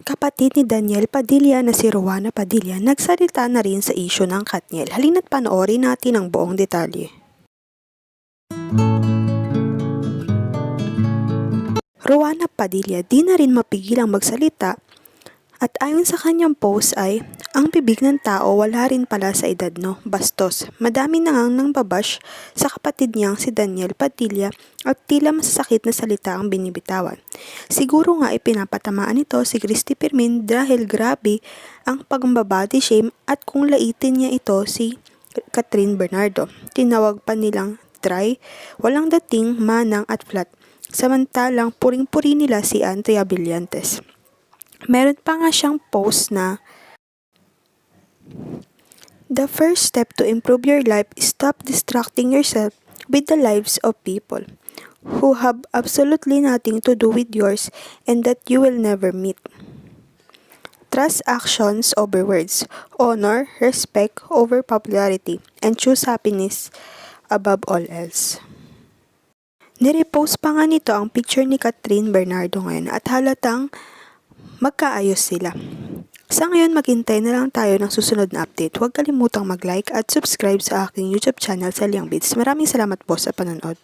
Kapatid ni Daniel Padilla na si Rowana Padilla nagsalita na rin sa isyu ng Katniel. Halina't panoorin natin ang buong detalye. Rowana Padilla di na rin mapigilang magsalita at ayon sa kanyang post ay, ang bibig ng tao wala rin pala sa edad no, bastos. Madami na ngang nang babash sa kapatid niyang si Daniel Padilla at tila masasakit na salita ang binibitawan. Siguro nga ipinapatamaan nito si Christy Fermin dahil grabe ang pagbabody shame at kung laitin niya ito si Catherine Bernardo. Tinawag pa nilang dry, walang dating, manang at flat. Samantalang puring-puri nila si Andrea Villantes. Meron pa nga siyang post na, "The first step to improve your life is stop distracting yourself with the lives of people who have absolutely nothing to do with yours and that you will never meet. Trust actions over words, honor, respect over popularity, and choose happiness above all else." Nirepost pa nga nito ang picture ni Catherine Bernardo ngayon at halatang magkaayos sila. Sa ngayon, maghintay na lang tayo ng susunod na update. Huwag kalimutang mag-like at subscribe sa aking YouTube channel sa Liang Beats. Maraming salamat po sa panonood.